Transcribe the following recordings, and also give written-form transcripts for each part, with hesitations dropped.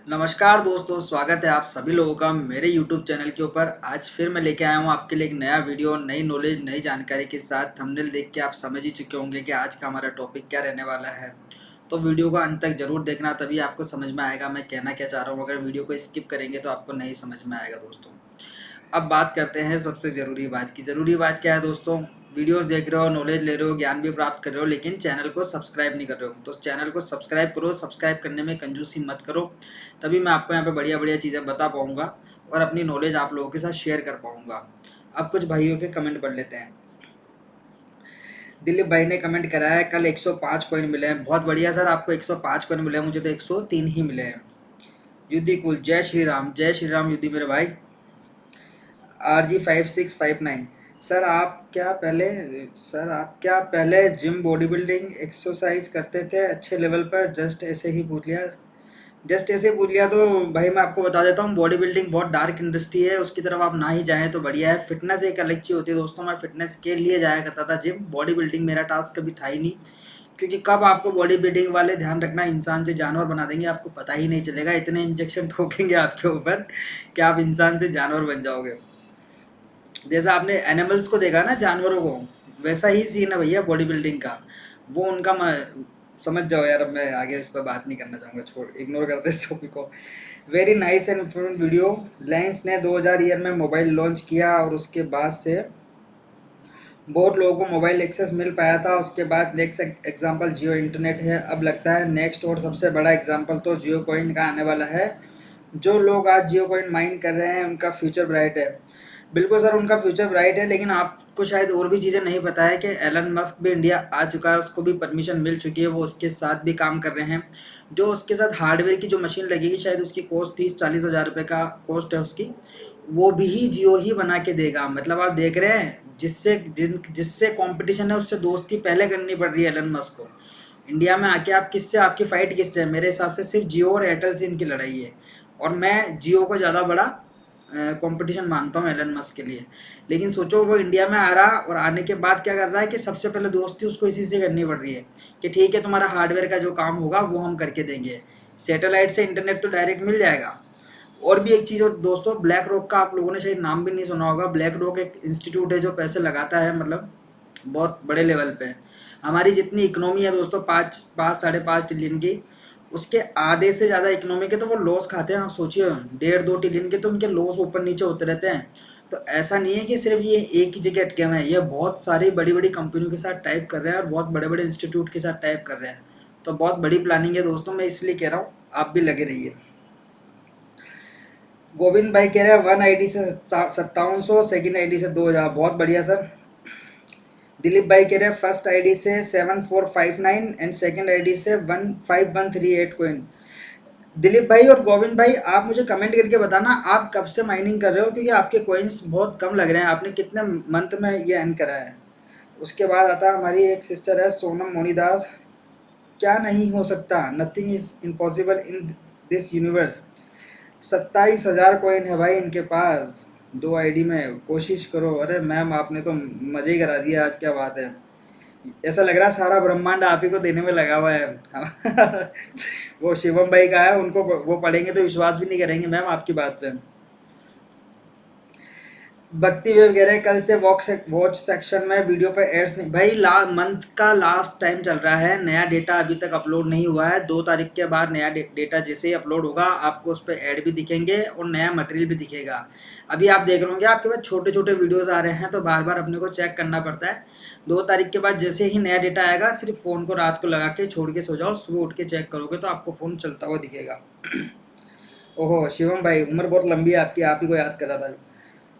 नमस्कार दोस्तों, स्वागत है आप सभी लोगों का मेरे YouTube चैनल के ऊपर। आज फिर मैं लेके आया हूँ आपके लिए एक नया वीडियो, नई नॉलेज, नई जानकारी के साथ। थंबनेल देख के आप समझ ही चुके होंगे कि आज का हमारा टॉपिक क्या रहने वाला है। तो वीडियो को अंत तक जरूर देखना, तभी आपको समझ में आएगा मैं कहना क्या चाह रहा हूँ। अगर वीडियो को स्किप करेंगे तो आपको नहीं समझ में आएगा दोस्तों। अब बात करते हैं सबसे ज़रूरी बात की। ज़रूरी बात क्या है दोस्तों? वीडियोस देख रहे हो, नॉलेज ले रहे हो, ज्ञान भी प्राप्त कर रहे हो, लेकिन चैनल को सब्सक्राइब नहीं कर रहे हो। तो चैनल को सब्सक्राइब करो। सब्सक्राइब करने में कंजूसी मत करो, तभी मैं आपको यहाँ पे बढ़िया बढ़िया चीज़ें बता पाऊँगा और अपनी नॉलेज आप लोगों के साथ शेयर कर पाऊँगा। अब कुछ भाइयों के कमेंट पढ़ लेते हैं। दिलीप भाई ने कमेंट करा है, कल 105 कॉइन मिले हैं। बहुत बढ़िया सर, आपको 105 कॉइन मिले हैं, मुझे तो 103 ही मिले हैं। युद्धि कुल, जय श्री राम युद्धि मेरे भाई। RG5659। सर आप क्या पहले जिम बॉडी बिल्डिंग एक्सरसाइज करते थे अच्छे लेवल पर? जस्ट ऐसे ही पूछ लिया तो भाई मैं आपको बता देता हूँ, बॉडी बिल्डिंग बहुत डार्क इंडस्ट्री है, उसकी तरफ आप ना ही जाएं तो बढ़िया है। फिटनेस एक अलग चीज़ होती है दोस्तों। मैं फिटनेस के लिए जाया करता था जिम, बॉडी बिल्डिंग मेरा टास्क कभी था ही नहीं। क्योंकि कब आपको बॉडी बिल्डिंग वाले ध्यान रखना, इंसान से जानवर बना देंगे, आपको पता ही नहीं चलेगा। इतने इंजेक्शन ठोकेंगे आपके ऊपर कि आप इंसान से जानवर बन जाओगे। जैसा आपने एनिमल्स को देखा ना, जानवरों को, वैसा ही सीन है भैया बॉडी बिल्डिंग का। वो उनका समझ जाओ यार। अब मैं आगे इस पर बात नहीं करना चाहूँगा, छोड़, इग्नोर करते इस टॉपिक को। Very nice and informative video. Reliance ने 2000 ईयर में मोबाइल लॉन्च किया और उसके बाद से बहुत लोगों को मोबाइल एक्सेस मिल पाया था। उसके बाद नेक्स्ट एग्जांपल जियो इंटरनेट है। अब लगता है नेक्स्ट और सबसे बड़ा एग्जांपल तो जियो कॉइन का आने वाला है। जो लोग आज जियो कॉइन माइन कर रहे हैं उनका फ्यूचर ब्राइट है। बिल्कुल सर, उनका फ्यूचर ब्राइट है, लेकिन आपको शायद और भी चीज़ें नहीं पता है कि एलन मस्क भी इंडिया आ चुका है। उसको भी परमिशन मिल चुकी है, वो उसके साथ भी काम कर रहे हैं। जो उसके साथ हार्डवेयर की जो मशीन लगेगी, शायद उसकी कॉस्ट 30-40 हज़ार रुपये का कॉस्ट है उसकी। वो भी जियो ही बना के देगा। मतलब आप देख रहे हैं, जिससे कंपटीशन है उससे दोस्ती पहले करनी पड़ रही है एलन मस्क को। इंडिया में आके आप किससे, आपकी फाइट किससे है? मेरे हिसाब से सिर्फ जियो और एयरटेल से इनकी लड़ाई है। और मैं जियो को ज़्यादा बड़ा कंपटीशन मानता हूँ एलन मस्क के लिए। लेकिन सोचो, वो इंडिया में आ रहा और आने के बाद क्या कर रहा है कि सबसे पहले दोस्ती उसको इसी से करनी पड़ रही है कि ठीक है, तुम्हारा हार्डवेयर का जो काम होगा वो हम करके देंगे। सैटेलाइट से इंटरनेट तो डायरेक्ट मिल जाएगा। और भी एक चीज़ और दोस्तों, ब्लैक रॉक का आप लोगों ने शायद नाम भी नहीं सुना होगा। ब्लैक रॉक एक इंस्टीट्यूट है जो पैसे लगाता है, मतलब बहुत बड़े लेवल पे है। हमारी जितनी इकोनॉमी है दोस्तों, 5-5.5 ट्रिलियन की, उसके आधे से ज़्यादा इकोनॉमी के तो वो लॉस खाते हैं। आप सोचिए, 1.5-2 ट्रिलियन के तो उनके लॉस ऊपर नीचे होते रहते हैं। तो ऐसा नहीं है कि सिर्फ ये एक ही जगह अटके हुए हैं, ये बहुत सारी बड़ी बड़ी कंपनियों के साथ टाइप कर रहे हैं और बहुत बड़े बड़े इंस्टीट्यूट के साथ टाइप कर रहे हैं। तो बहुत बड़ी प्लानिंग है दोस्तों, मैं इसलिए कह रहा हूँ आप भी लगे रहिए। गोविंद भाई कह रहे हैं 1 आईडी से 5700, सेकेंड आईडी से 2000। बहुत बढ़िया सर। दिलीप भाई कह रहे हैं फर्स्ट आईडी से 7459 एंड सेकंड आईडी से 15138 कोइन। दिलीप भाई और गोविंद भाई, आप मुझे कमेंट करके बताना आप कब से माइनिंग कर रहे हो, क्योंकि आपके कोइंस बहुत कम लग रहे हैं। आपने कितने मंथ में ये अर्न करा है? उसके बाद आता है हमारी एक सिस्टर है सोनम मोनीदास। क्या नहीं हो सकता, nothing is impossible in this universe. 27,000 coin है भाई इनके पास, 2 आईडी में। कोशिश करो। अरे मैम, आपने तो मज़े ही करा दिया आज, क्या बात है। ऐसा लग रहा है सारा ब्रह्मांड आप ही को देने में लगा हुआ है। वो शिवम भाई का है, उनको वो पढ़ेंगे तो विश्वास भी नहीं करेंगे मैम आपकी बात पे। भक्ति वे वगैरह, कल से वॉच सेक्शन में वीडियो पे एड्स नहीं भाई। मंथ का लास्ट टाइम चल रहा है, नया डेटा अभी तक अपलोड नहीं हुआ है। 2 तारीख के बाद नया डेटा जैसे ही अपलोड होगा, आपको उस पर ऐड भी दिखेंगे और नया मटेरियल भी दिखेगा। अभी आप देख रहे होंगे आपके पास छोटे छोटे वीडियोस आ रहे हैं, तो बार बार अपने को चेक करना पड़ता है। 2 तारीख के बाद जैसे ही नया डेटा आएगा, सिर्फ फ़ोन को रात को लगा के छोड़ के सो जाओ, सुबह उठ के चेक करोगे तो आपको फ़ोन चलता हुआ दिखेगा। ओहो शिवम भाई, उम्र बहुत लंबी है आपकी, आप ही को याद कर रहा था।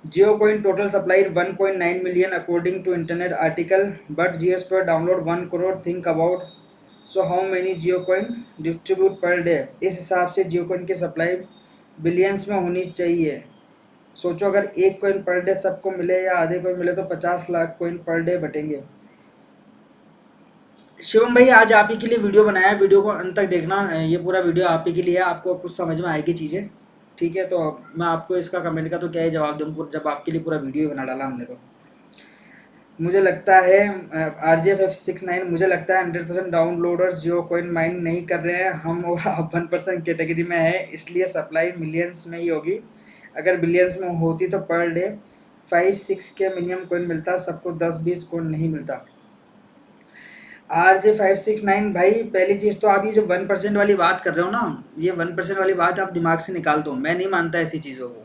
Geocoin total supplied 1.9 million according to internet article, but Geosphere download 1 crore. Think about so how many Geocoin distribute per day। इस हिसाब से Geocoin की सप्लाई बिलियंस में होनी चाहिए। सोचो, अगर एक कॉइन पर डे सबको मिले या आधे कॉइन मिले तो 50 लाख कॉइन पर डे बटेंगे। शिवम भाई, आज आप ही के लिए वीडियो बनाया है, वीडियो को अंत तक देखना। ये पूरा वीडियो आप ही के लिए है, आपको कुछ समझ में आएगी चीज़ें। ठीक है, तो मैं आपको इसका कमेंट का तो क्या ही जवाब दूँ जब आपके लिए पूरा वीडियो बना डाला हमने तो। मुझे लगता है RJ569, मुझे लगता है 100% डाउनलोडर जियो कॉइन माइन नहीं कर रहे हैं, हम और आप 1% कैटेगरी में है, इसलिए सप्लाई मिलियंस में ही होगी। अगर बिलियंस में होती तो पर डे 5-6 के मिनिमम कॉइन मिलता, सबको 10-20 कॉइन नहीं मिलता। RJ569 भाई, पहली चीज़ तो आप ये जो 1% वाली बात कर रहे हो ना, ये 1% वाली बात आप दिमाग से निकाल दो, मैं नहीं मानता ऐसी चीज़ों को।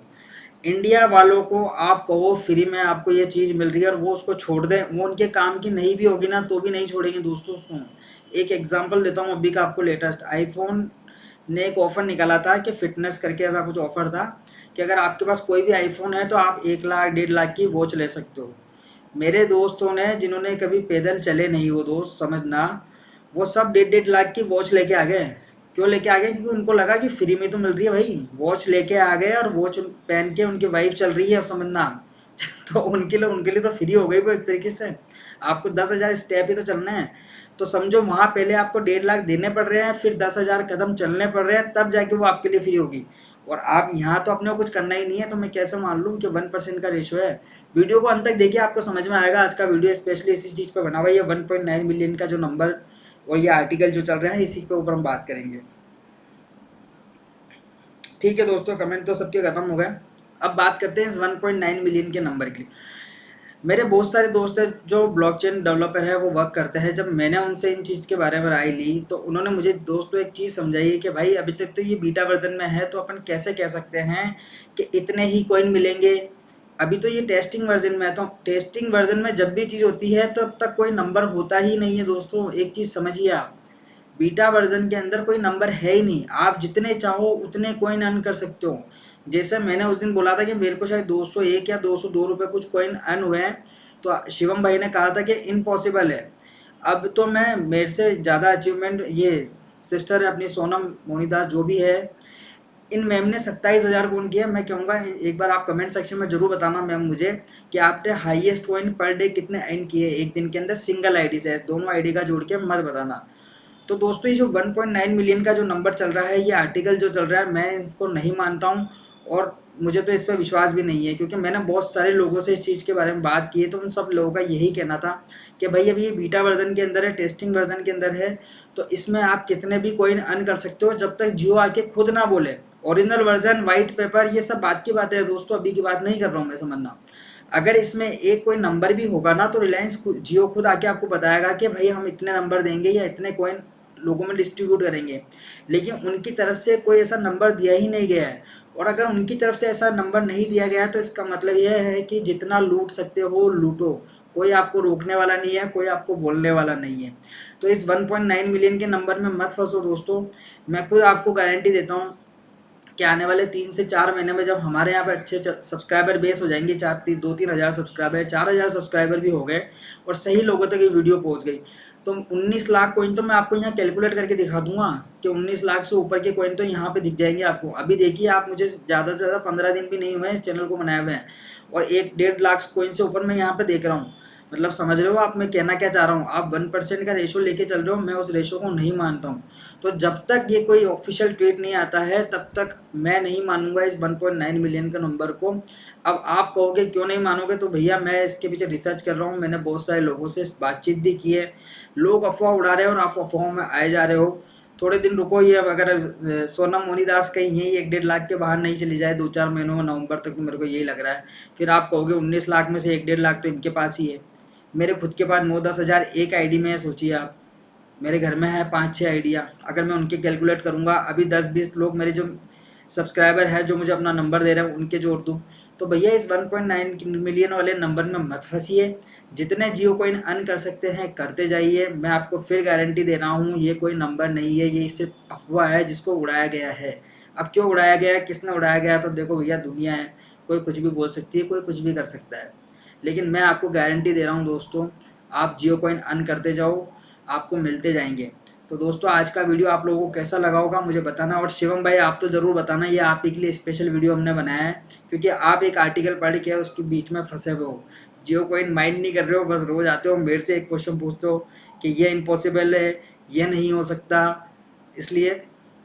इंडिया वालों को आप कहो फ्री में आपको ये चीज़ मिल रही है और वो उसको छोड़ दें, वो उनके काम की नहीं भी होगी ना तो भी नहीं छोड़ेंगे दोस्तों उसको। एक एग्जांपल देता हूँ अभी का आपको, लेटेस्ट आईफोन ने एक ऑफ़र निकाला था कि फ़िटनेस करके ऐसा कुछ ऑफ़र था कि अगर आपके पास कोई भी आईफोन है तो आप 1 लाख 1.5 लाख की वॉच ले सकते हो। मेरे दोस्तों ने, जिन्होंने कभी पैदल चले नहीं वो दोस्त समझना, वो सब 1.5 लाख की वॉच लेके आ गए। क्यों लेके आ गए? क्योंकि उनको लगा कि फ्री में तो मिल रही है भाई, वॉच लेके आ गए और वॉच पहन के उनकी वाइफ चल रही है, अब समझना। तो उनके लिए तो फ्री हो गई वो एक तरीके से। आपको 10,000 स्टेप ही तो चलना है, तो समझो वहाँ पहले आपको 1.5 लाख देने पड़ रहे हैं, फिर 10,000 कदम चलने पड़ रहे हैं, तब जाके वो आपके लिए फ्री होगी। और आप यहाँ तो अपने को कुछ करना ही नहीं है, तो मैं कैसे मान लूँ कि 1% का रेशो है। वीडियो को अंत तक देखिए, आपको समझ में आएगा। आज का वीडियो स्पेशली इसी चीज़ पर बना हुआ है, ये 1.9 मिलियन का जो नंबर और ये आर्टिकल जो चल रहे हैं, इसी के ऊपर हम बात करेंगे। ठीक है दोस्तों, कमेंट तो सबके खत्म हो गए। अब बात करते हैं इस 1.9 मिलियन के नंबर की। मेरे बहुत सारे दोस्त हैं जो ब्लॉकचेन डेवलपर है, वो वर्क करते हैं। जब मैंने उनसे इन चीज़ के बारे में राय ली तो उन्होंने मुझे दोस्तों एक चीज़ समझाई है कि भाई अभी तक तो ये बीटा वर्जन में है, तो अपन कैसे कह सकते हैं कि इतने ही कॉइन मिलेंगे। अभी तो ये टेस्टिंग वर्जन में है, तो टेस्टिंग वर्जन में जब भी चीज़ होती है तो अब तक कोई नंबर होता ही नहीं है दोस्तों। एक चीज़ समझिए आप, बीटा वर्जन के अंदर कोई नंबर है ही नहीं। आप जितने चाहो उतने कॉइन अर्न कर सकते हो। जैसे मैंने उस दिन बोला था कि मेरे को शायद 201 या 202 रुपये कुछ कॉइन अर्न हुए हैं, तो शिवम भाई ने कहा था कि इम्पॉसिबल है। अब तो मैं, मेरे से ज़्यादा अचीवमेंट ये सिस्टर है अपनी सोनम मोनीदास जो भी है, इन मैम ने 27,000 कॉइन किया। मैं कहूँगा एक बार आप कमेंट सेक्शन में जरूर बताना मैम मुझे कि आपने हाईएस्ट कॉइन पर डे कितने अर्न किए एक दिन के अंदर, सिंगल आईडी से, दोनों आईडी का जोड़ के मत बताना। तो दोस्तों ये जो 1.9 मिलियन का जो नंबर चल रहा है, ये आर्टिकल जो चल रहा है, मैं इसको नहीं मानता हूँ और मुझे तो इस पर विश्वास भी नहीं है, क्योंकि मैंने बहुत सारे लोगों से इस चीज़ के बारे में बात की है, तो उन सब लोगों का यही कहना था कि भाई अभी ये बीटा वर्जन के अंदर है, टेस्टिंग वर्जन के अंदर है, तो इसमें आप कितने भी कॉइन अर्न कर सकते हो जब तक जियो आके खुद ना बोले। ओरिजिनल वर्जन, वाइट पेपर, ये सब बात की बातें है दोस्तों, अभी की बात नहीं कर रहा हूँ मैं, समझना। अगर इसमें एक कोई नंबर भी होगा ना तो रिलायंस जियो खुद आके आपको बताएगा कि भाई हम इतने नंबर देंगे या इतने कॉइन लोगों में डिस्ट्रीब्यूट करेंगे, लेकिन उनकी तरफ से कोई ऐसा नंबर दिया ही नहीं गया है। और अगर उनकी तरफ से ऐसा नंबर नहीं दिया गया है तो इसका मतलब यह है कि जितना लूट सकते हो लूटो, कोई आपको रोकने वाला नहीं है, कोई आपको बोलने वाला नहीं है। तो इस 1.9 मिलियन के नंबर में मत फंसो दोस्तों। मैं खुद आपको गारंटी देता हूँ कि आने वाले 3 से 4 महीने में जब हमारे यहाँ पे अच्छे सब्सक्राइबर बेस हो जाएंगे, 2-3 हज़ार सब्सक्राइबर, 4,000 सब्सक्राइबर भी हो गए और सही लोगों तक ये वीडियो पहुँच गई, तो 19 लाख कॉइन तो मैं आपको यहाँ कैलकुलेट करके दिखा दूंगा कि 19 लाख से ऊपर के कॉइन तो यहाँ पे दिख जाएंगे आपको। अभी देखिए आप, मुझे ज़्यादा से ज़्यादा 15 दिन भी नहीं हुए इस चैनल को बनाए हुए हैं और 1-1.5 लाख कॉइन से ऊपर मैं यहाँ पे देख रहा हूँ। मतलब समझ रहे हो आप मैं कहना क्या चाह रहा हूँ? आप 1% का रेशो लेके चल रहे हो, मैं उस रेशो को नहीं मानता हूँ। तो जब तक ये कोई ऑफिशियल ट्वीट नहीं आता है तब तक मैं नहीं मानूंगा इस 1.9 मिलियन का नंबर को। अब आप कहोगे क्यों नहीं मानोगे, तो भैया मैं इसके पीछे रिसर्च कर रहा हूँ, मैंने बहुत सारे लोगों से बातचीत भी की है। लोग अफवाह उड़ा रहे हैं और आप अफवाहों में आए जा रहे हो। थोड़े दिन रुको, ये अगर सोनम मोनीदास कहीं यही 1-1.5 लाख के बाहर नहीं चली जाए 2-4 महीनों में, नवंबर तक, तो मेरे को यही लग रहा है, फिर आप कहोगे 19 लाख में से 1-1.5 लाख तो इनके पास ही है। मेरे खुद के पास 9-10 हज़ार एक आईडी में है, सोचिए आप। मेरे घर में है 5-6 आइडिया, अगर मैं उनके कैलकुलेट करूँगा, अभी 10-20 लोग मेरे जो सब्सक्राइबर हैं जो मुझे अपना नंबर दे रहे हैं उनके जोड़ दूँ, तो भैया इस 1.9 मिलियन वाले नंबर में मत फंसिए। जितने जियो कॉइन अर्न कर सकते हैं करते जाइए। मैं आपको फिर गारंटी दे रहा हूँ, ये कोई नंबर नहीं है, ये सिर्फ अफवाह है जिसको उड़ाया गया है। अब क्यों उड़ाया गया है, किसने उड़ाया गया है, तो देखो भैया दुनिया है, कोई कुछ भी बोल सकती है, कोई कुछ भी कर सकता है, लेकिन मैं आपको गारंटी दे रहा हूँ दोस्तों, आप जियो कॉइन अर्न करते जाओ, आपको मिलते जाएंगे। तो दोस्तों आज का वीडियो आप लोगों को कैसा लगा होगा मुझे बताना, और शिवम भाई आप तो ज़रूर बताना, ये आप ही के लिए स्पेशल वीडियो हमने बनाया है, क्योंकि आप एक आर्टिकल पढ़ के उसके बीच में फंसे हुए हो, जियो कॉइन माइंड नहीं कर रहे हो, बस रोज आते हो मेरे से एक क्वेश्चन पूछते हो कि ये इम्पॉसिबल है, ये नहीं हो सकता। इसलिए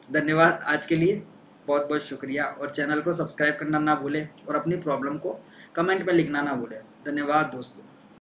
धन्यवाद आज के लिए, बहुत बहुत शुक्रिया, और चैनल को सब्सक्राइब करना ना भूलें और अपनी प्रॉब्लम को कमेंट में लिखना ना भूलें। धन्यवाद दोस्तों।